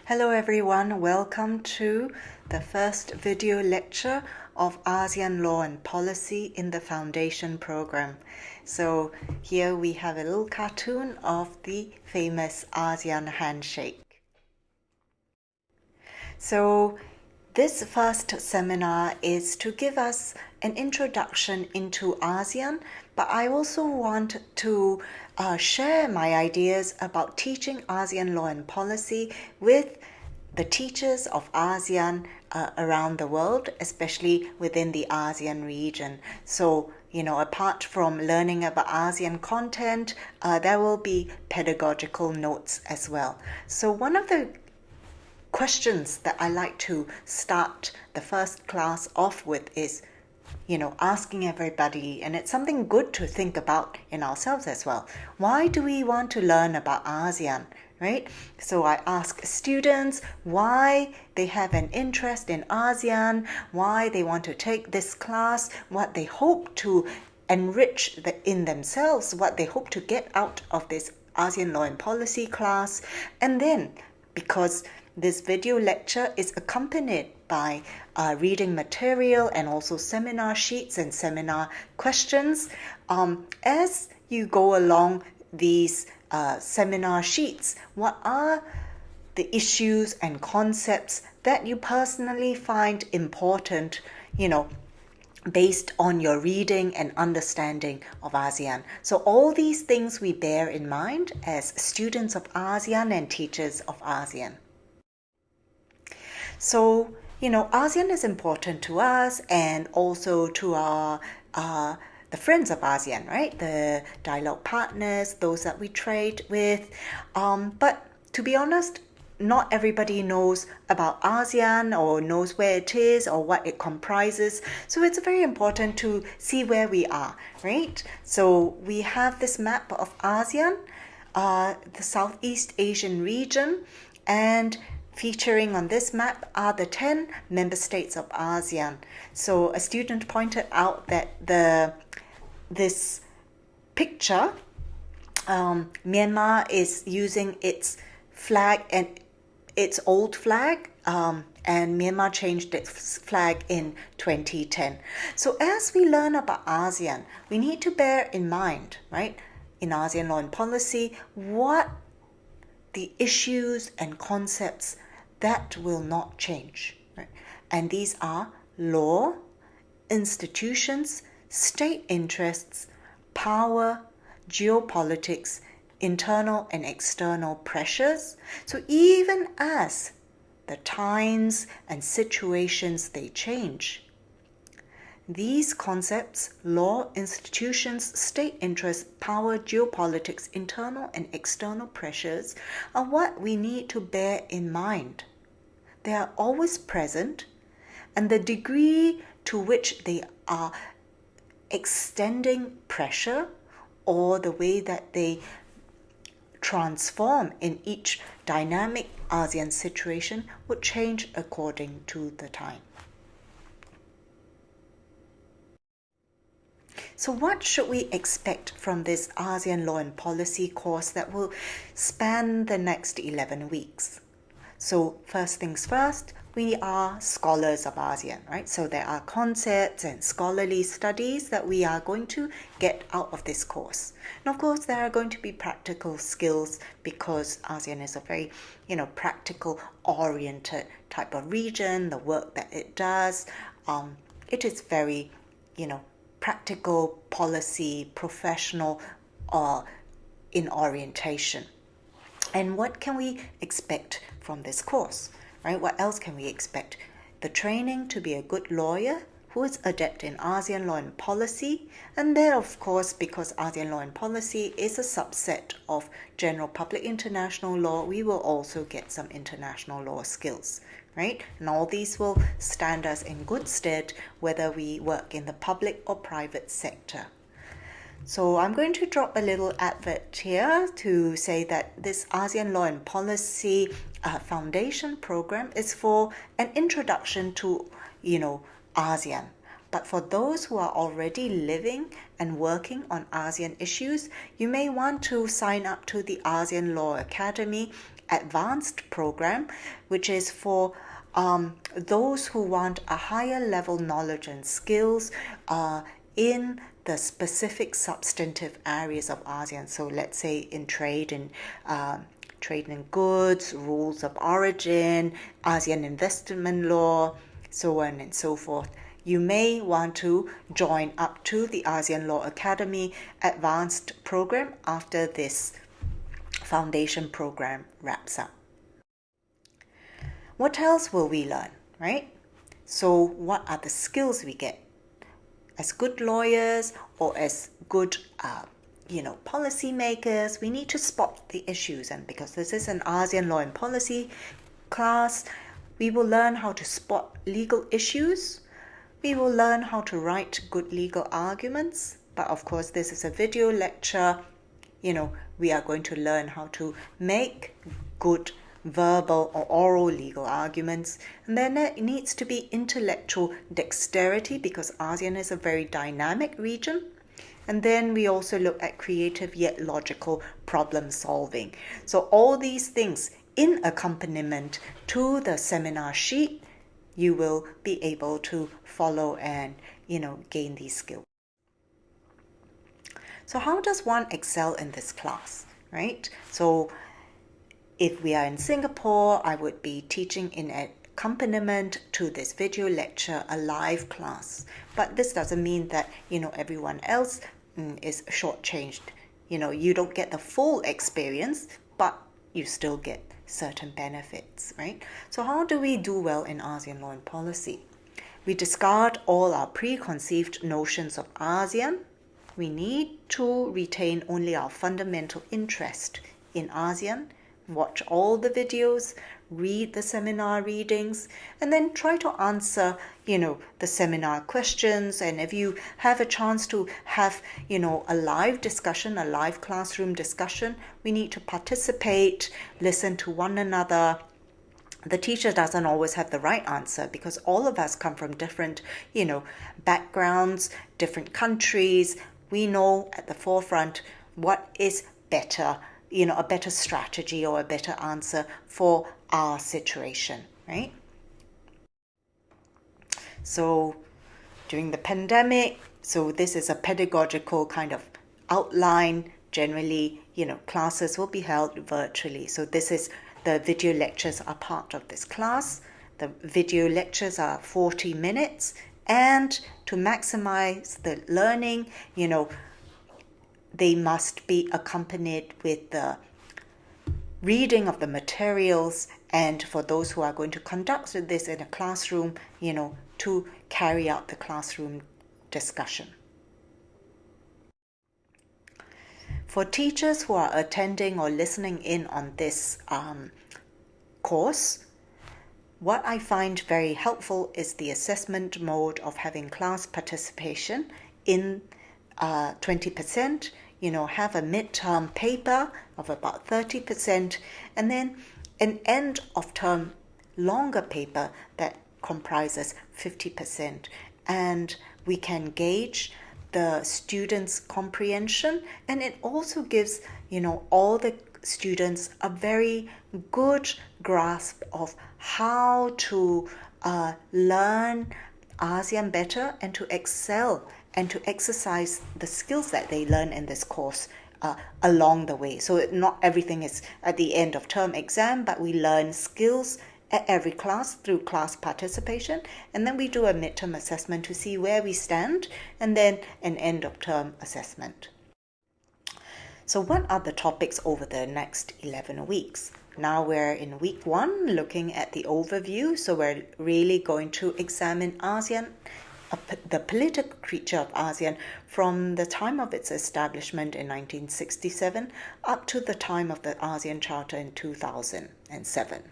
Hello everyone, welcome to the first video lecture of ASEAN Law and Policy in the Foundation program. So here we have a little cartoon of the famous ASEAN handshake. So this first seminar is to give us an introduction into ASEAN, but I also want to share my ideas about teaching ASEAN law and policy with the teachers of ASEAN around the world, especially within the ASEAN region. So, apart from learning about ASEAN content, there will be pedagogical notes as well. So one of the questions that I like to start the first class off with is, asking everybody, and it's something good to think about in ourselves as well. Why do we want to learn about ASEAN, right? So I ask students why they have an interest in ASEAN, why they want to take this class, what they hope to enrich in themselves, what they hope to get out of this ASEAN Law and Policy class. And then, because this video lecture is accompanied by reading material and also seminar sheets and seminar questions. As you go along these seminar sheets, what are the issues and concepts that you personally find important, based on your reading and understanding of ASEAN? So all these things we bear in mind as students of ASEAN and teachers of ASEAN. So, ASEAN is important to us and also to our the friends of ASEAN, right? The dialogue partners, those that we trade with. But to be honest, not everybody knows about ASEAN or knows where it is or what it comprises. So it's very important to see where we are, right? So we have this map of ASEAN, the Southeast Asian region, and featuring on this map are the 10 member states of ASEAN. So a student pointed out that this picture, Myanmar is using its flag and its old flag, and Myanmar changed its flag in 2010. So as we learn about ASEAN, we need to bear in mind, right, in ASEAN Law and Policy, what the issues and concepts that will not change, right? And these are law, institutions, state interests, power, geopolitics, internal and external pressures. So even as the times and situations they change, these concepts, law, institutions, state interests, power, geopolitics, internal and external pressures, are what we need to bear in mind. They are always present, and the degree to which they are extending pressure or the way that they transform in each dynamic ASEAN situation would change according to the time. So what should we expect from this ASEAN Law and Policy course that will span the next 11 weeks? So first things first, we are scholars of ASEAN, right? So there are concepts and scholarly studies that we are going to get out of this course. And of course, there are going to be practical skills because ASEAN is a very, practical oriented type of region, the work that it does. It is very, practical, policy, professional in orientation. And what can we expect from this course, right? What else can we expect? The training to be a good lawyer who is adept in ASEAN law and policy. And then, of course, because ASEAN law and policy is a subset of general public international law, we will also get some international law skills, right? And all these will stand us in good stead whether we work in the public or private sector. So I'm going to drop a little advert here to say that this ASEAN Law and Policy Foundation program is for an introduction to, ASEAN. But for those who are already living and working on ASEAN issues, you may want to sign up to the ASEAN Law Academy advanced program, which is for those who want a higher level knowledge and skills in the specific substantive areas of ASEAN. So let's say in trade in goods, rules of origin, ASEAN investment law, so on and so forth. You may want to join up to the ASEAN Law Academy advanced program after this foundation program wraps up. What else will we learn, right? So what are the skills we get? As good lawyers or as good policy makers, we need to spot the issues. And because this is an ASEAN Law and Policy class, we will learn how to spot legal issues. We will learn how to write good legal arguments. But of course, this is a video lecture. We are going to learn how to make good verbal or oral legal arguments. And then there needs to be intellectual dexterity because ASEAN is a very dynamic region. And then we also look at creative yet logical problem solving. So all these things in accompaniment to the seminar sheet, you will be able to follow and gain these skills. So how does one excel in this class, right? So if we are in Singapore, I would be teaching in accompaniment to this video lecture, a live class. But this doesn't mean that, everyone else is shortchanged. You don't get the full experience, but you still get certain benefits, right? So how do we do well in ASEAN Law and Policy? We discard all our preconceived notions of ASEAN. We need to retain only our fundamental interest in ASEAN. Watch all the videos, read the seminar readings, and then try to answer, the seminar questions. And if you have a chance to have, a live discussion, a live classroom discussion, we need to participate, listen to one another. The teacher doesn't always have the right answer because all of us come from different, backgrounds, different countries. We know at the forefront what is better, a better strategy or a better answer for our situation, right? So during the pandemic, so this is a pedagogical kind of outline. Generally, classes will be held virtually. So this is the video lectures are part of this class. The video lectures are 40 minutes. And to maximize the learning, they must be accompanied with the reading of the materials, and for those who are going to conduct this in a classroom, to carry out the classroom discussion. For teachers who are attending or listening in on this course, what I find very helpful is the assessment mode of having class participation in 20%, have a midterm paper of about 30%, and then an end of term longer paper that comprises 50%. And we can gauge the students' comprehension, and it also gives, all the students a very good grasp of how to learn ASEAN better and to excel and to exercise the skills that they learn in this course along the way. So not everything is at the end of term exam, but we learn skills at every class through class participation, and then we do a midterm assessment to see where we stand, and then an end of term assessment. So what are the topics over the next 11 weeks? Now we're in week 1, looking at the overview. So we're really going to examine ASEAN, the political creature of ASEAN, from the time of its establishment in 1967 up to the time of the ASEAN Charter in 2007.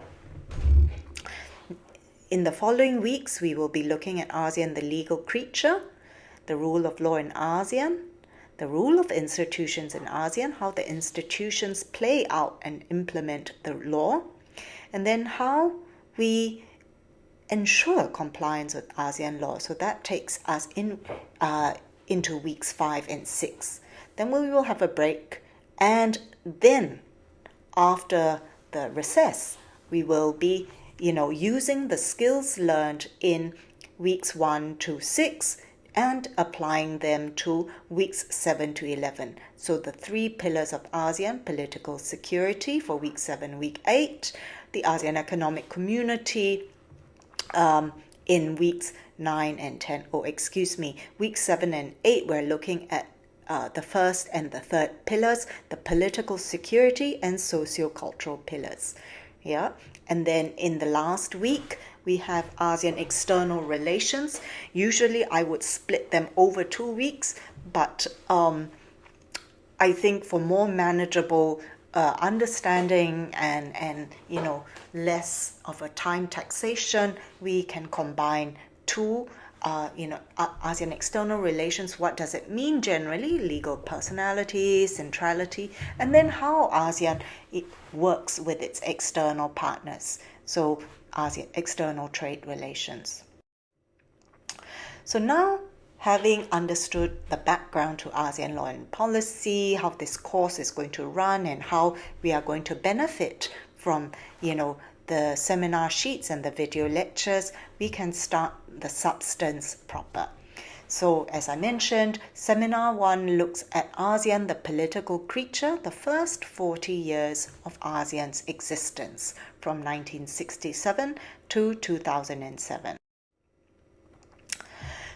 In the following weeks, we will be looking at ASEAN, the legal creature, the rule of law in ASEAN, the role of institutions in ASEAN, how the institutions play out and implement the law, and then how we ensure compliance with ASEAN law. So that takes us into weeks 5 and 6. Then we will have a break, and then after the recess, we will be, using the skills learned in weeks 1 to 6 and applying them to weeks 7 to 11. So the 3 pillars of ASEAN: political security for week 7, week 8, the ASEAN economic community in weeks 9 and 10, weeks 7 and 8, we're looking at the first and the third pillars, the political security and socio-cultural pillars. Yeah, and then in the last week, we have ASEAN external relations. Usually I would split them over 2 weeks, but I think for more manageable understanding and less of a time taxation, we can combine 2. ASEAN external relations, what does it mean generally? Legal personality, centrality, and then how ASEAN works with its external partners. So ASEAN external trade relations. So now, having understood the background to ASEAN Law and Policy, how this course is going to run, and how we are going to benefit from, the seminar sheets and the video lectures, we can start the substance proper. So, as I mentioned, Seminar 1 looks at ASEAN, the political creature, the first 40 years of ASEAN's existence, from 1967 to 2007.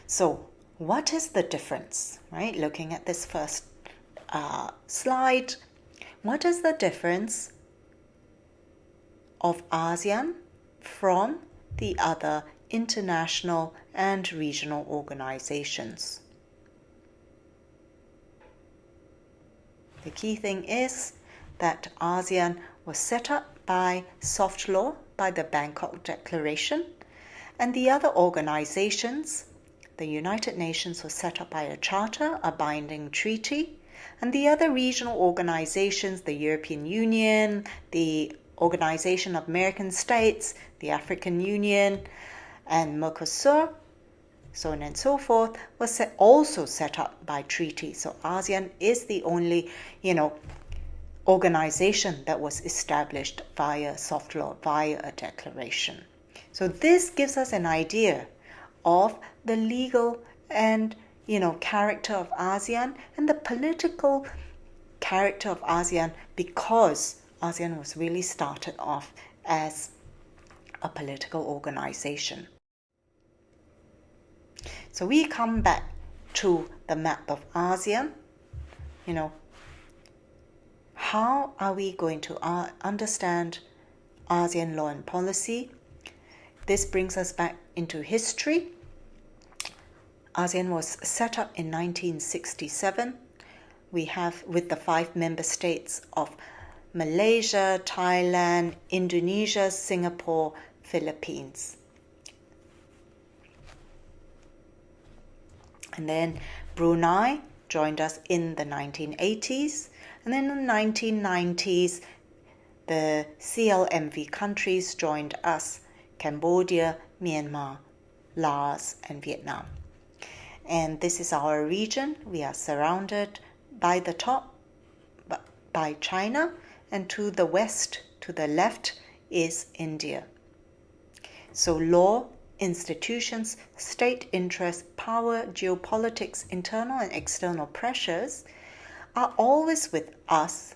So, what is the difference, right? Looking at this first slide, what is the difference of ASEAN from the other international and regional organizations? The key thing is that ASEAN was set up by soft law, by the Bangkok Declaration, and the other organizations, the United Nations, was set up by a charter, a binding treaty, and the other regional organizations, the European Union, the Organization of American States, the African Union, and Mercosur, so on and so forth, was also set up by treaty. So ASEAN is the only, organization that was established via soft law, via a declaration. So this gives us an idea of the legal and, character of ASEAN and the political character of ASEAN, because ASEAN was really started off as a political organization. So we come back to the map of ASEAN. How are we going to understand ASEAN law and policy? This brings us back into history. ASEAN was set up in 1967. We have, with the 5 member states of Malaysia, Thailand, Indonesia, Singapore, Philippines. And then Brunei joined us in the 1980s. And then in the 1990s, the CLMV countries joined us: Cambodia, Myanmar, Laos, and Vietnam. And this is our region. We are surrounded by the top by China, and to the west, to the left, is India. So law, institutions, state interests, power, geopolitics, internal and external pressures are always with us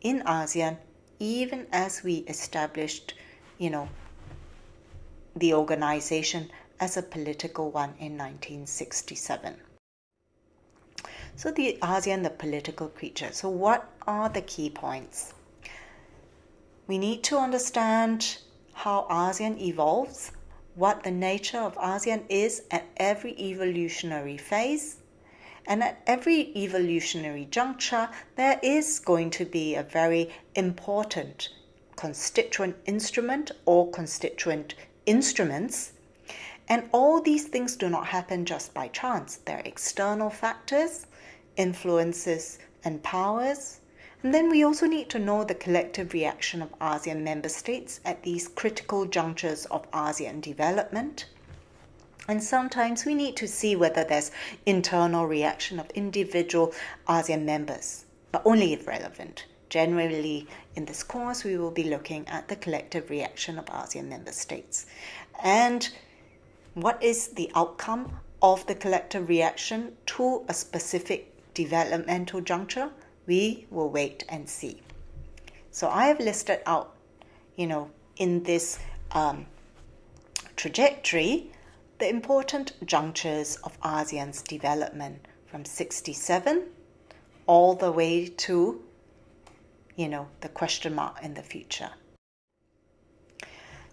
in ASEAN, even as we established, the organization as a political one in 1967. So the ASEAN, the political creature. So what are the key points? We need to understand how ASEAN evolves, what the nature of ASEAN is at every evolutionary phase. And at every evolutionary juncture, there is going to be a very important constituent instrument or constituent instruments. And all these things do not happen just by chance. There are external factors, influences, and powers. And then we also need to know the collective reaction of ASEAN member states at these critical junctures of ASEAN development. And sometimes we need to see whether there's internal reaction of individual ASEAN members, but only if relevant. generally in this course, we will be looking at the collective reaction of ASEAN member states. And what is the outcome of the collective reaction to a specific developmental juncture? We will wait and see. So I have listed out, in this trajectory, the important junctures of ASEAN's development from 1967 all the way to, the question mark in the future.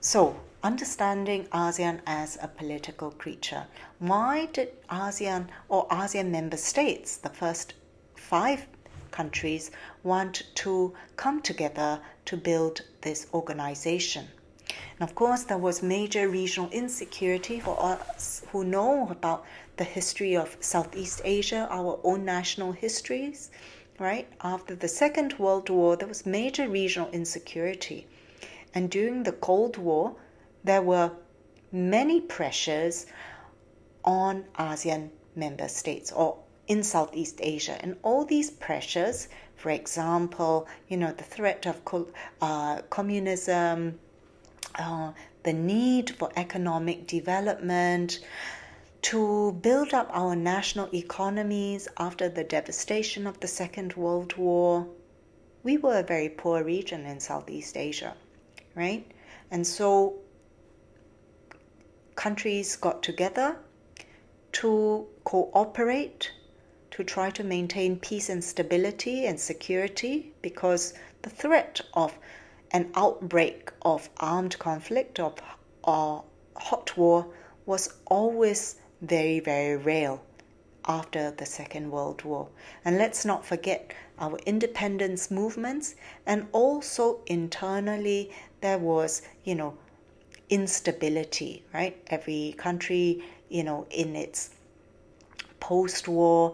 So, understanding ASEAN as a political creature. Why did ASEAN or ASEAN member states, the first 5 countries, want to come together to build this organization? And of course, there was major regional insecurity for us who know about the history of Southeast Asia, our own national histories, right? After the Second World War, there was major regional insecurity. And during the Cold War, there were many pressures on ASEAN member states or in Southeast Asia. And all these pressures, for example, the threat of communism, the need for economic development, to build up our national economies after the devastation of the Second World War. We were a very poor region in Southeast Asia, right? And so countries got together to cooperate, to try to maintain peace and stability and security, because the threat of an outbreak of armed conflict or hot war was always very, very real after the Second World War. And let's not forget our independence movements, and also internally there was, instability, right? Every country, in its post-war,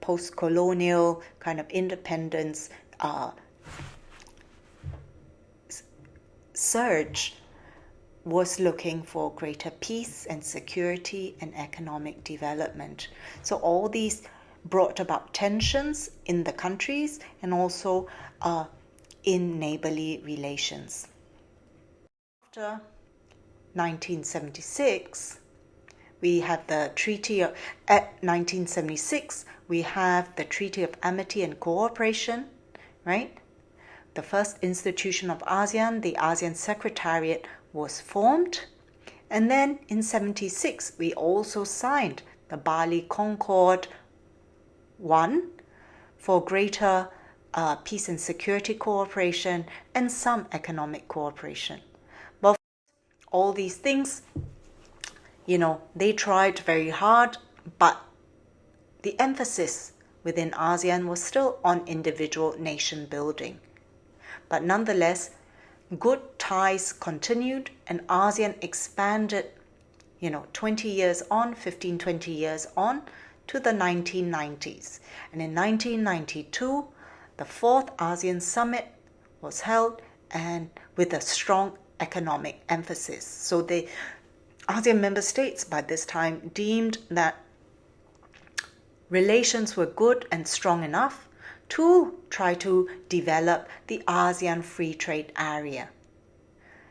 post-colonial kind of independence surge was looking for greater peace and security and economic development. So all these brought about tensions in the countries and also in neighborly relations. After 1976, we have the Treaty of 1976. We have the Treaty of Amity and Cooperation, right? The first institution of ASEAN, the ASEAN Secretariat, was formed. And then in 1976, we also signed the Bali Concord I for greater peace and security cooperation and some economic cooperation. But all these things, they tried very hard, but the emphasis within ASEAN was still on individual nation building. But nonetheless, good ties continued and ASEAN expanded, 20 years on, 15, 20 years on to the 1990s. And in 1992, the 4th ASEAN Summit was held, and with a strong economic emphasis. So the ASEAN member states by this time deemed that relations were good and strong enough to try to develop the ASEAN Free Trade Area.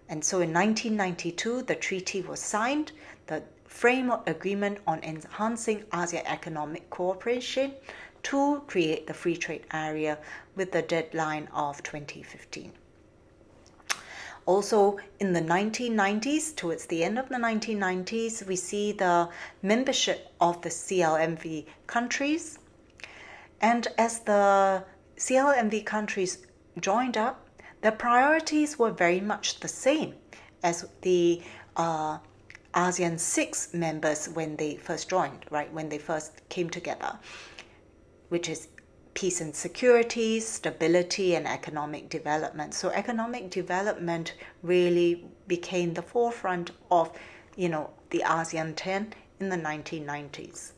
And so in 1992, the treaty was signed, the Framework Agreement on Enhancing ASEAN Economic Cooperation to create the Free Trade Area with the deadline of 2015. Also, in the 1990s, towards the end of the 1990s, we see the membership of the CLMV countries. And as the CLMV countries joined up, their priorities were very much the same as the ASEAN 6 members when they first joined, right, when they first came together, which is peace and security, stability, and economic development. So economic development really became the forefront of, the ASEAN 10 in the 1990s.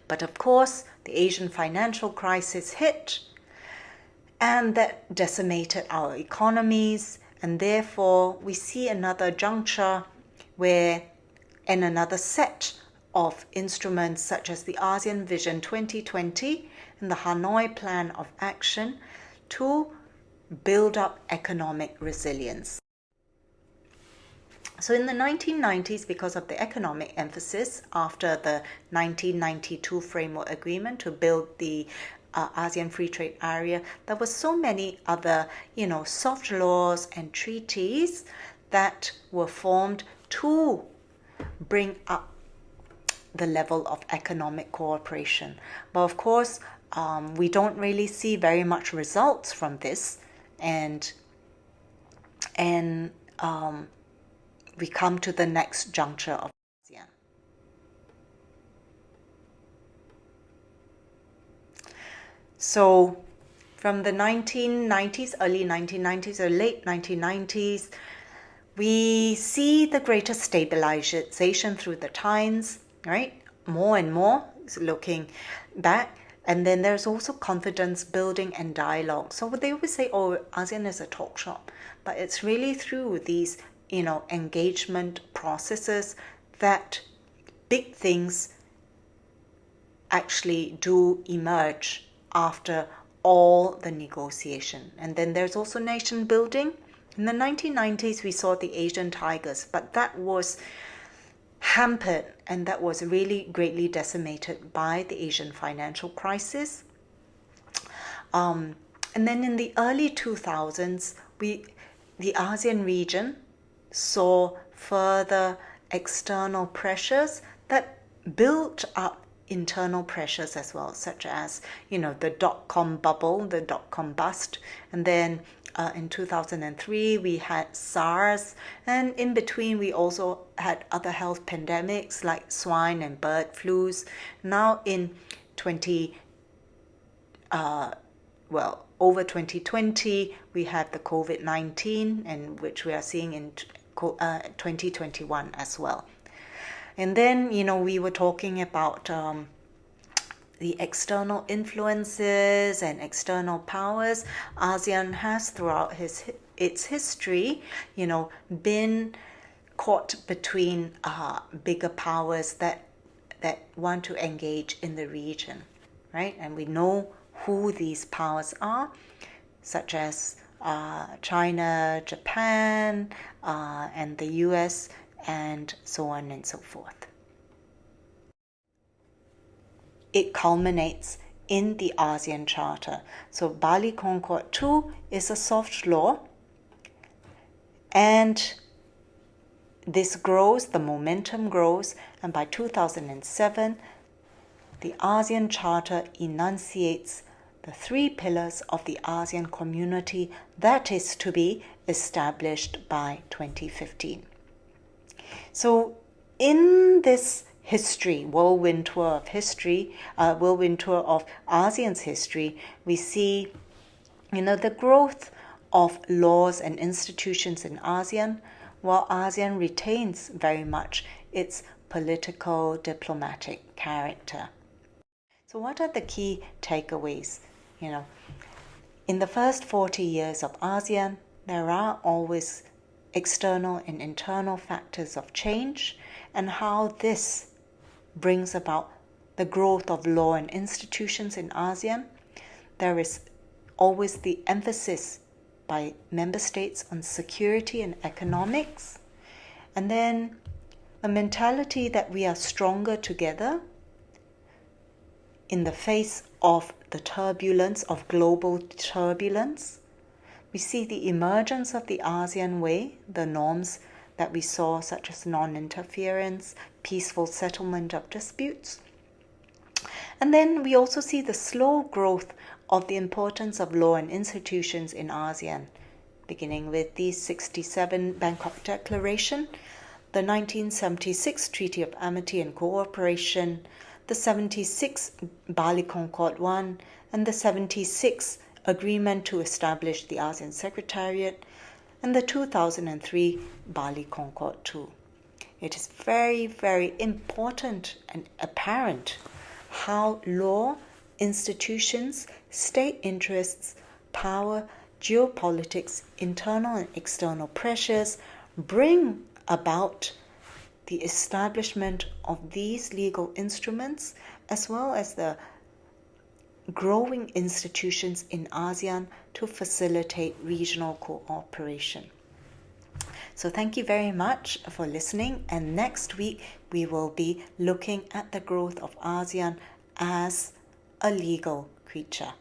But of course, the Asian financial crisis hit, and that decimated our economies, and therefore we see another juncture where, and another set of instruments such as the ASEAN Vision 2020 and the Hanoi Plan of Action to build up economic resilience. So in the 1990s, because of the economic emphasis after the 1992 Framework Agreement to build the ASEAN Free Trade Area, there were so many other, soft laws and treaties that were formed to bring up the level of economic cooperation. But of course, we don't really see very much results from this, and we come to the next juncture of ASEAN. So from the 1990s, early 1990s or late 1990s, we see the greater stabilization through the times, right? More and more looking back. And then there's also confidence building and dialogue. So they always say, oh, ASEAN is a talk shop. But it's really through these, engagement processes that big things actually do emerge after all the negotiation. And then there's also nation building. In the 1990s, we saw the Asian Tigers, but that was hampered and that was really greatly decimated by the Asian financial crisis. And then in the early 2000s, the ASEAN region saw further external pressures that built up internal pressures as well, such as, the dot-com bubble, the dot-com bust. And then in 2003, we had SARS. And in between, we also had other health pandemics like swine and bird flus. Now in over 2020, we had the COVID-19, and which we are seeing in 2021 as well. And then, we were talking about the external influences and external powers. ASEAN has, throughout its history, been caught between bigger powers that want to engage in the region, right? And we know who these powers are, such as China, Japan, and the US, and so on and so forth. It culminates in the ASEAN Charter. So Bali Concord II is a soft law, and this grows, the momentum grows, and by 2007, the ASEAN Charter enunciates the 3 pillars of the ASEAN community that is to be established by 2015. So in this whirlwind tour of ASEAN's history, we see, the growth of laws and institutions in ASEAN, while ASEAN retains very much its political, diplomatic character. So what are the key takeaways? In the first 40 years of ASEAN, there are always external and internal factors of change, and how this brings about the growth of law and institutions in ASEAN. There is always the emphasis by member states on security and economics, and then the mentality that we are stronger together in the face of the turbulence, of global turbulence. We see the emergence of the ASEAN way, the norms that we saw, such as non-interference, peaceful settlement of disputes. And then we also see the slow growth of the importance of law and institutions in ASEAN, beginning with the 1967 Bangkok Declaration, the 1976 Treaty of Amity and Cooperation, the 1976 Bali Concord I, and the 1976 Agreement to establish the ASEAN Secretariat, and the 2003 Bali Concord II. It is very, very important and apparent how law, institutions, state interests, power, geopolitics, internal and external pressures bring about the establishment of these legal instruments, as well as the growing institutions in ASEAN to facilitate regional cooperation. So thank you very much for listening, and next week we will be looking at the growth of ASEAN as a legal creature.